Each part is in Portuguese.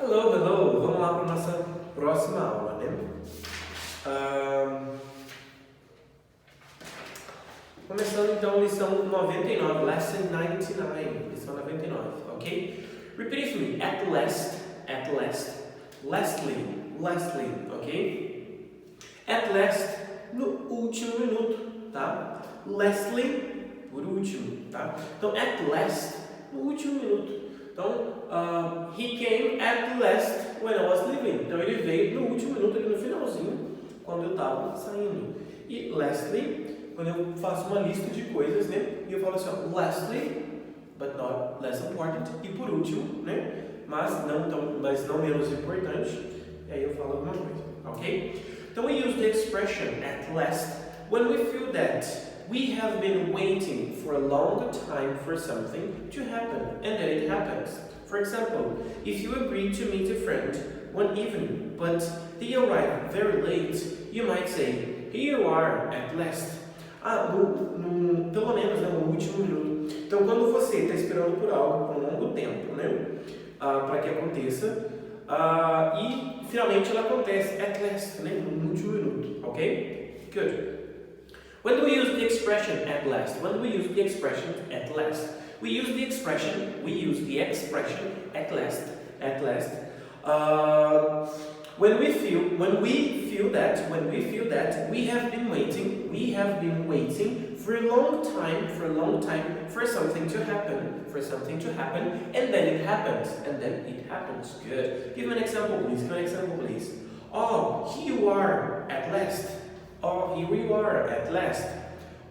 Hello, hello! Vamos lá para a nossa próxima aula, né? Começando então a lição 99, lesson 99, lição 99, ok? Repeat with me, at last, lastly, ok? At last, no último minuto, tá? Lastly, por último, tá? Então, at last, no último minuto. Então, he came at last when I was leaving. Então, ele veio no último minuto, ali no finalzinho, quando eu estava saindo. E lastly, quando eu faço uma lista de coisas, né? E eu falo assim, ó, lastly, but not less important. E por último, né? Mas não menos importante. E aí eu falo alguma coisa, ok? Então, we use the expression at last when we feel that we have been waiting for a long time for something to happen, and then it happens. For example, if you agree to meet a friend one evening, but they arrive very late, you might say, here you are at last. Pelo menos no último minuto. Então, quando você está esperando por algo por um longo tempo, né, para que aconteça, e finalmente ela acontece at last, né, no último minuto, ok? Good. When do we use the expression at last? When do we use the expression at last? We use the expression at last. When we feel that we have been waiting for a long time for something to happen, and then it happens. Good. Give me an example, please. Oh, here you are at last. Oh, here you are at last.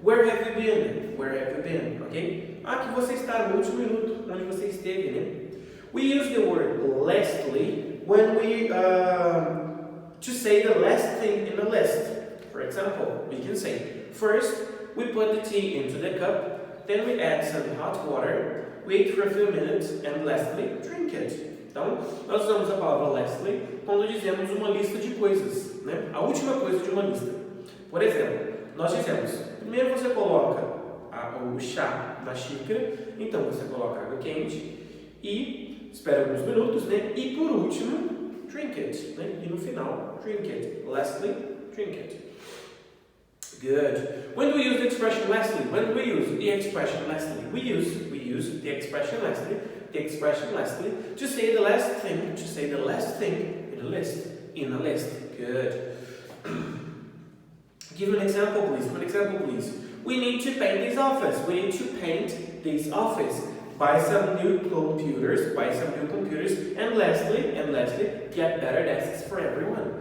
Where have you been? Okay? Aqui você está no último minuto, onde você esteve, né? We use the word lastly when we to say the last thing in the list. For example, we can say, first we put the tea into the cup, then we add some hot water, wait for a few minutes, and lastly, drink it. Então, nós usamos a palavra lastly quando dizemos uma lista de coisas, né? A última coisa de uma lista. Por exemplo, nós dizemos, primeiro você coloca o chá na xícara, então você coloca água quente e espera alguns minutos, né? E por último, drink it, né? E no final, drink it. Lastly, drink it. Good. When do we use the expression lastly? We use the expression lastly to say the last thing in a list. Good. Give an example, please. We need to paint this office. Buy some new computers, and lastly, get better desks for everyone.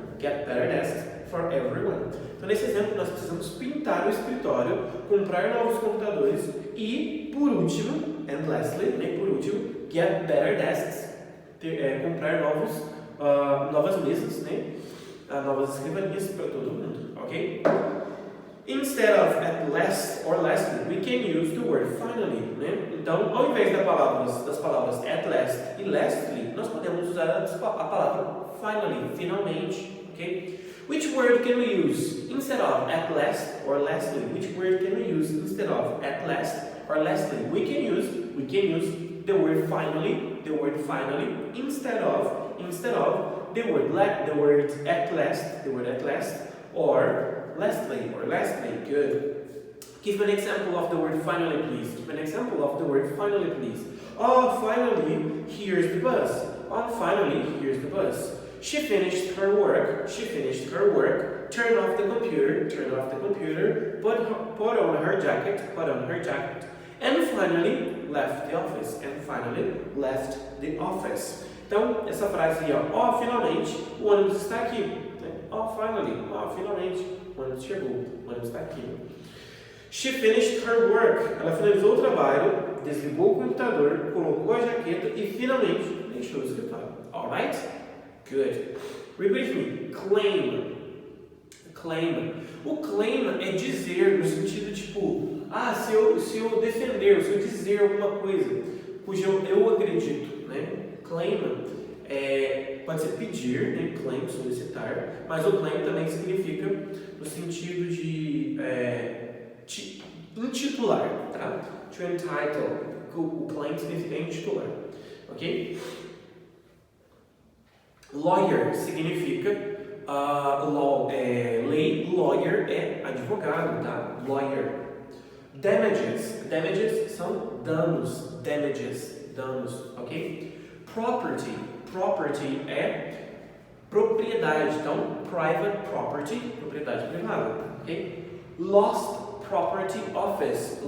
Então, nesse exemplo, nós precisamos pintar o escritório, comprar novos computadores e, por último, get better desks, comprar novas mesas, né? Novas escrivanias para todo mundo, ok? Instead of at last or lastly, we can use the word finally, né? Então, ao invés das palavras at last e lastly, nós podemos usar a palavra finally, finalmente, ok? Which word can we use instead of at last or lastly? We can use the word finally instead of the word at last or lastly. Good. Give an example of the word finally, please. Oh, finally, here's the bus. She finished her work. Turned off the computer. Put on her jacket. And finally left the office. Então, essa frase aí, ó, finalmente, o ônibus está aqui. Né? Finalmente, o ônibus chegou, o ônibus está aqui. She finished her work. Ela finalizou o trabalho, desligou o computador, colocou a jaqueta e finalmente deixou o escritório. Alright? Good. Repeat me. Claim. O claim é dizer no sentido tipo, se eu defender, se eu dizer alguma coisa cujo eu acredito, né? Claim pode ser pedir, né? Claim, solicitar, mas o claim também significa no sentido de intitular, tá? To entitle. O claim significa intitular, ok? Lawyer significa law é lei, lawyer é advogado, tá? Lawyer. Damages são danos, danos, ok? Property é propriedade, então private property, propriedade privada, ok? Lost property office,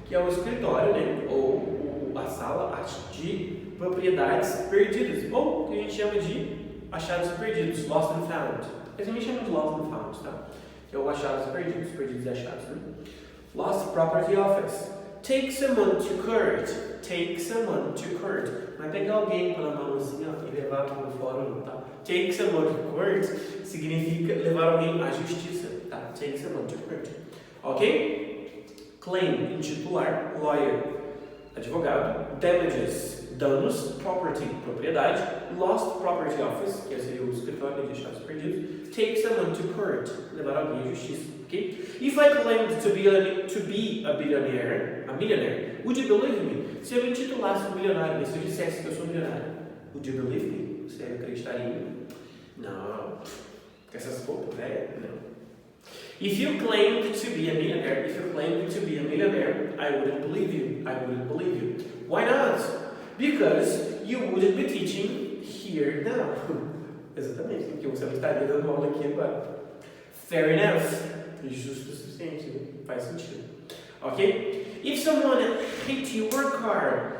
que é o escritório, né? Ou a sala de propriedades perdidas, ou que a gente chama de achados perdidos, lost and found. A gente chama de lost and found, tá? Que é o achados perdidos e achados, né? Lost property office. Take someone to court. Não é pegar alguém pela mão assim, ó, e levar para o fórum, tá? Take someone to court significa levar alguém à justiça, tá? Take someone to court. Ok? Claim, intitular, lawyer, advogado. Damages, danos. Property, propriedade. Lost property office, que seria o escritório de achados perdidos. Take someone to court, levar alguém à justiça. Okay? If I claimed to be a millionaire, would you believe me? Se eu me intitulasse um milionário, se eu dissesse que eu sou milionário, would you believe me? Você acreditaria em mim? Não. Com essas roupas, né? Não. If you claimed to be a millionaire, I wouldn't believe you. Why not? Because you wouldn't be teaching here now. Exatamente, porque você não estaria dando aula aqui agora. Fair enough. Justo o suficiente, né? Faz sentido. Ok? If someone hit your car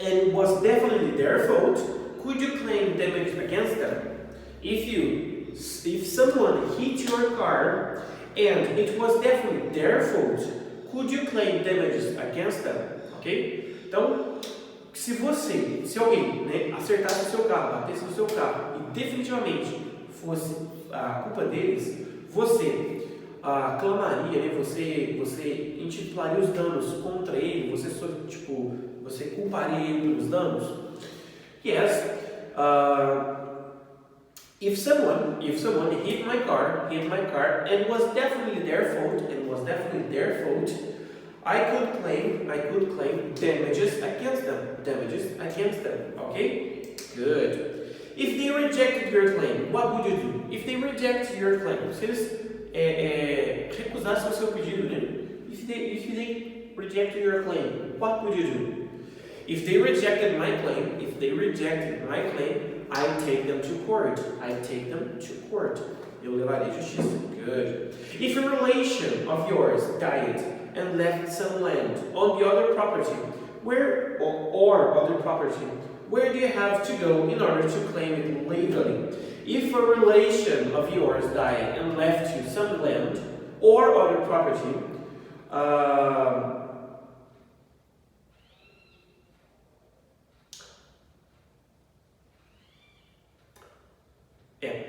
and was definitely their fault, could you claim damage against them? If someone hit your car and it was definitely their fault, could you claim damages against them? Ok? Então, se alguém, né, acertasse o seu carro, batesse no seu carro e definitivamente fosse a culpa deles, você clamaria, né? Você intitularia os danos contra ele, você culparia ele pelos danos? Yes. If someone hit my car and was definitely their fault, I could claim damages against them. Okay? Good. If they rejected your claim, what would you do? If they reject your claim, se eles recusassem o seu pedido, né? If they reject your claim, what would you do? If they rejected my claim, I take them to court. Eu levaria à justiça. Good. If a relation of yours died and left some land on the other property, where do you have to go in order to claim it legally? If a relation of yours died and left you some land or other property,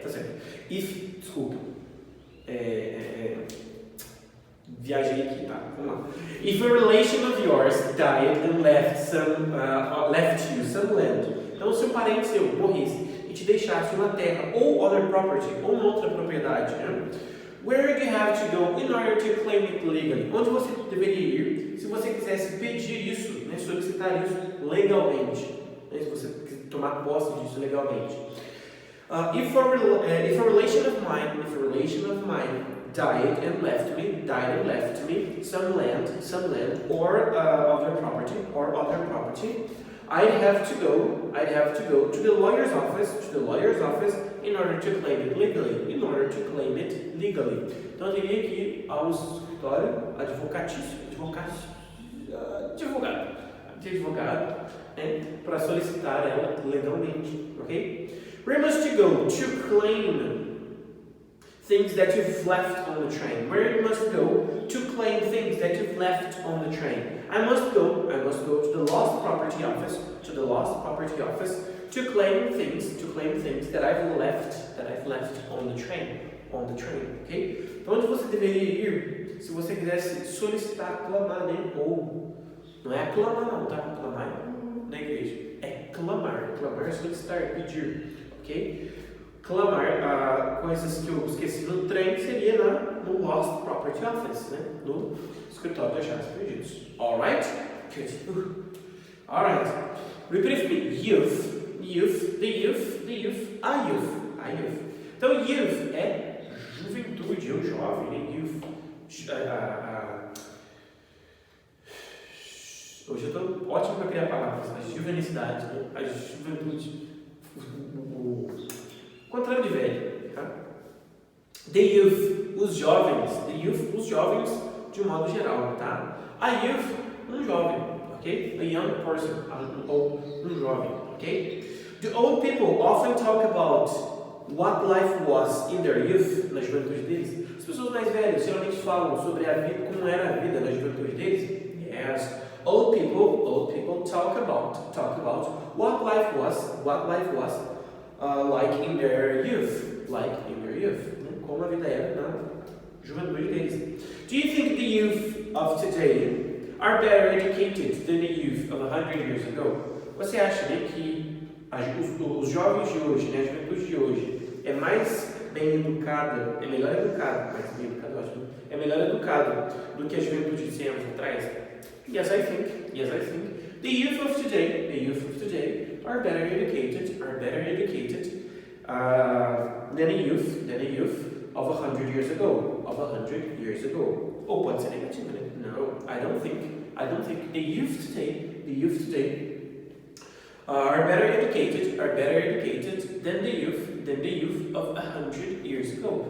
tá certo. Viajei aqui, tá? Vamos lá. If a relation of yours died and left you some land. Então, se um parente seu morresse e te deixasse uma terra ou other property, ou uma outra propriedade, né? Where do you have to go in order to claim it legally? Onde você deveria ir se você quisesse pedir isso, né? Solicitar isso legalmente, né? Se você quiser tomar posse disso legalmente. If a relation of mine died and left me some land or other property, I'd have to go to the lawyer's office in order to claim it legally. Então eu teria que ir ao escritório advogado, né, para solicitar ela legalmente, ok? Where must you go to claim things that you've left on the train? Where must you go to claim things that you've left on the train? I must go to the lost property office, to claim things that I've left on the train, ok? Então onde você deveria ir se você quisesse solicitar, clamar, né? Ou não é aclamar não, tá? Clamar na igreja. É clamar é solicitar, pedir, ok? Clamar coisas que eu esqueci no trem seria no Lost Property Office, né? No escritório de achados perdidos. Alright? Good. Alright. Repeat with me. Youth, youth, the youth, the youth, a youth, a youth. Então, youth é juventude, ou jovem, né? Youth. Hoje eu estou ótimo para criar palavras. A juvenicidade, a juventude. O contrário de velho. Tá? The youth, os jovens. The youth, os jovens de um modo geral. Tá? A youth, um jovem. Okay? A young person. Um jovem. Okay? The old people often talk about what life was in their youth, na juventude deles. As pessoas mais velhas geralmente falam sobre a vida, como era a vida na juventude deles. Yes. Old people talk about what life was like in their youth, como a vida era na juventude deles. Do you think the youth of today are better educated than the youth of 100 years ago? Você acha, né, que os jovens de hoje, né, a juventude de hoje, é mais bem educada, é melhor educada, é melhor educada do que a juventude de 100 anos atrás? Yes, I think. The youth of today are better educated than a youth of 100 years ago. Ou pode ser negativo, né? No, I don't think the youth today are better educated than the youth of 100 years ago.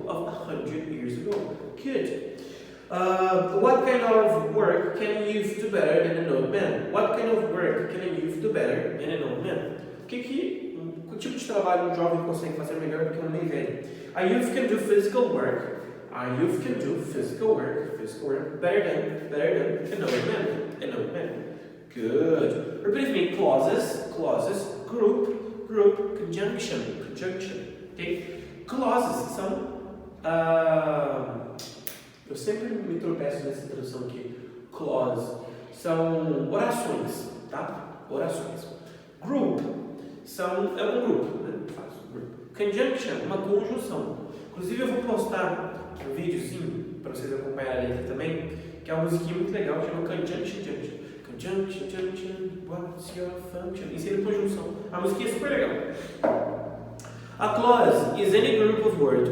Good. What kind of work can a youth do better than an old man? Que tipo de trabalho um jovem consegue fazer melhor do que um homem velho? A youth can do physical work better than an old man. Good. Repeat with me. Clauses, group, conjunction. Okay? Clauses são eu sempre me tropeço nessa tradução aqui. Clause. São orações, tá? Orações. Group. É um grupo, né? Conjunction, uma conjunção. Inclusive eu vou postar um videozinho para vocês acompanharem a letra também, que é uma musiquinha muito legal, chama Conjunction Junction. What's your function? Ensina conjunção. A musiquinha é super legal. A clause is any group of words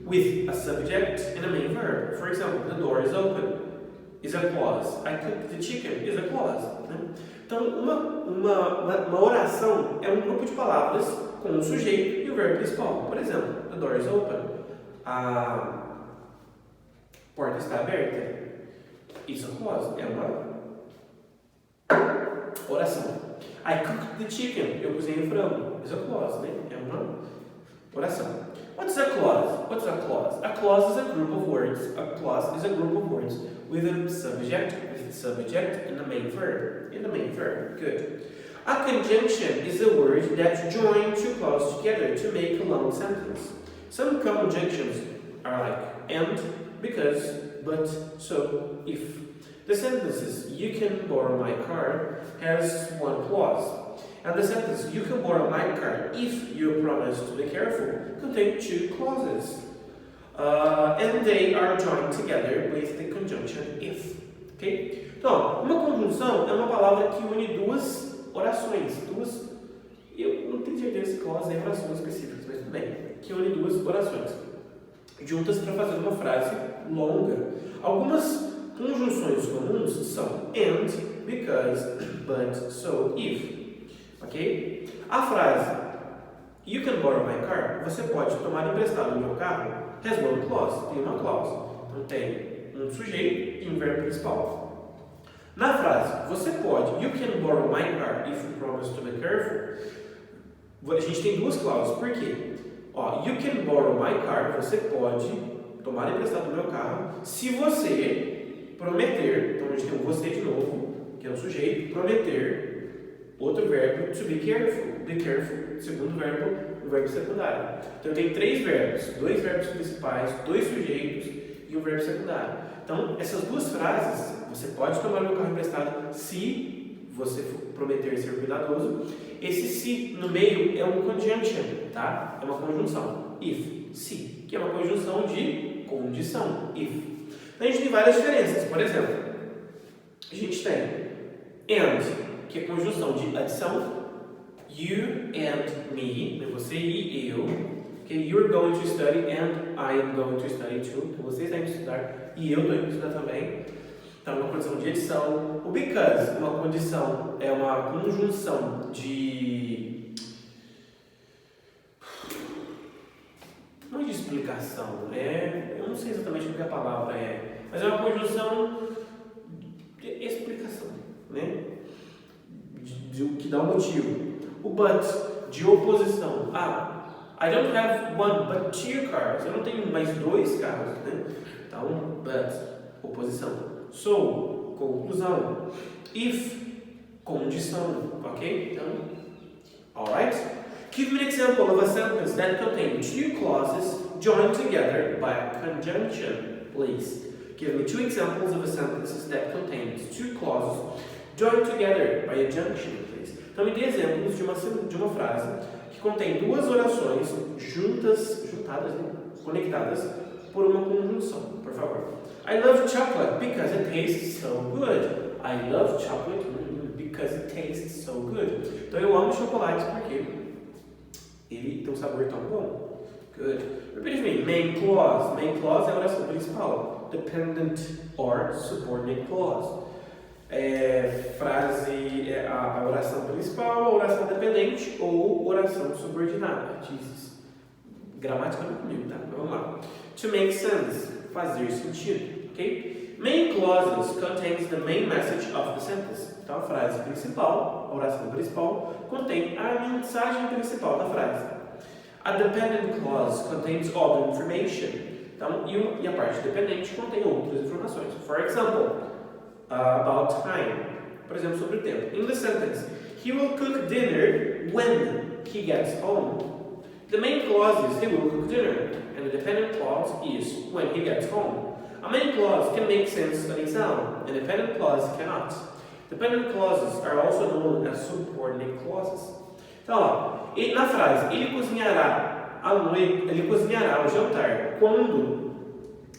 with a subject and a main verb. For example, the door is open is a clause. I cooked the chicken is a clause. Né? Então, uma oração é um grupo de palavras com um sujeito e o verbo principal. Por exemplo, the door is open. A porta está aberta. Isso é clause. É uma oração. I cooked the chicken. Eu cozinhei o frango. Isso é clause, né? É uma oração. What's a clause? A clause is a group of words. With a subject and a main verb. Good. A conjunction is a word that joins two clauses together to make a long sentence. Some conjunctions are like and, because, but, so, if. The sentences "you can borrow my car" has one clause, and the sentence "you can borrow my car if you promise to be careful" contain two clauses, and they are joined together with the conjunction "if". Okay? Então, uma conjunção é uma palavra que une duas orações, eu não tenho certeza se clause é orações específicas, mas tudo bem, que une duas orações juntas para fazer uma frase longa. Algumas conjunções comuns são and, because, but, so, if. Ok? A frase "You can borrow my car", você pode tomar emprestado o meu carro, has one clause, tem uma clause. Então tem um sujeito e um verbo principal. Na frase "você pode", "You can borrow my car if you promise to be careful", a gente tem duas clauses. Por quê? "You can borrow my car", você pode tomar emprestado o meu carro, se você prometer. Então a gente tem o você de novo, que é o sujeito, prometer, outro verbo, to be careful, segundo verbo, o verbo secundário. Então eu tenho três verbos, dois verbos principais, dois sujeitos e um verbo secundário. Então essas duas frases, você pode tomar meu carro emprestado se você prometer ser cuidadoso. Esse se no meio é um conjunction, tá? É uma conjunção, if, se, que é uma conjunção de condição, if. A gente tem várias diferenças. Por exemplo, a gente tem and, que é conjunção de adição. You and me, né? Você e eu. Okay? You're going to study and I am going to study too. Então, você está indo estudar e eu estou indo estudar também. Então, é uma condição de adição. O because, uma condição, é uma conjunção de... Não é de explicação, eu não sei exatamente o que a palavra é, mas é uma conjunção de explicação, né? Que dá um motivo. O but, de oposição. I don't have one but two cars. Eu não tenho mais 2 carros, né? Então, but, oposição. So, conclusão. If, condição, ok? Então, alright? Give me an example of a sentence that contains 2 clauses joined together by a conjunction, please. Give me 2 examples of a sentence that contains 2 clauses joined together by a junction, please. Então, me dê exemplos de uma frase que contém 2 orações juntadas, né? Conectadas por uma conjunção, por favor. I love chocolate because it tastes so good. I love chocolate because it tastes so good. Então, eu amo chocolate porque ele tem um sabor tão bom. Good. Repeat with me. Main clause. Main clause é a oração principal. Dependent or subordinate clause. A oração principal, a oração dependente ou oração subordinada. Jesus. Gramática não é comigo, tá? Vamos lá. To make sense. Fazer sentido. Ok? Main clauses contains the main message of the sentence. Então a frase principal, a oração principal, contém a mensagem principal da frase. A dependent clause contains other information. Então, e a parte dependente contém outras informações. For example, about time. Por exemplo, sobre o tempo. In the sentence, he will cook dinner when he gets home. The main clause is he will cook dinner, and the dependent clause is when he gets home. A main clause can make sense on its own, and a dependent clause cannot. Dependent clauses are also known as subordinate clauses. Então, ó, na frase, ele cozinhará o jantar quando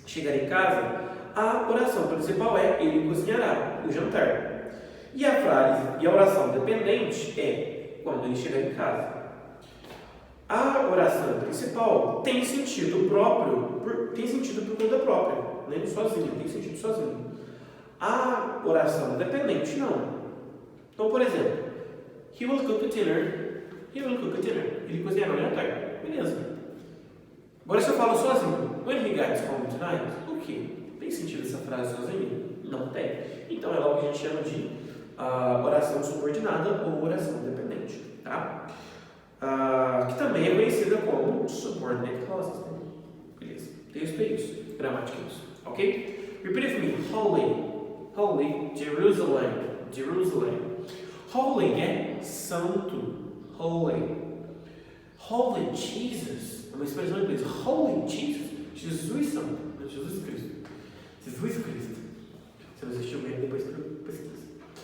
chegar em casa, a oração principal é ele cozinhará o jantar. E a oração dependente é quando ele chegar em casa. A oração principal tem sentido por conta própria, né? Sozinho, tem sentido sozinho. A oração dependente não. Então, por exemplo, he will cook dinner. Ele cozinhará o jantar. Beleza. Agora, se eu falo sozinho, when he gets home tonight, o quê? Tem sentido essa frase sozinho? Não tem. Então, é logo que a gente chama de oração subordinada ou oração dependente. Tá? Que também é conhecida como subordinate clauses. Né? Beleza. Texto é isso. Gramática é isso. Ok? Repeat it for me. Holy, Jerusalem. Holy é santo. Holy Jesus. É uma expressão em inglês. Holy Jesus. Jesus santo. Jesus Cristo. Se você assistiu bem, depois pesquisa.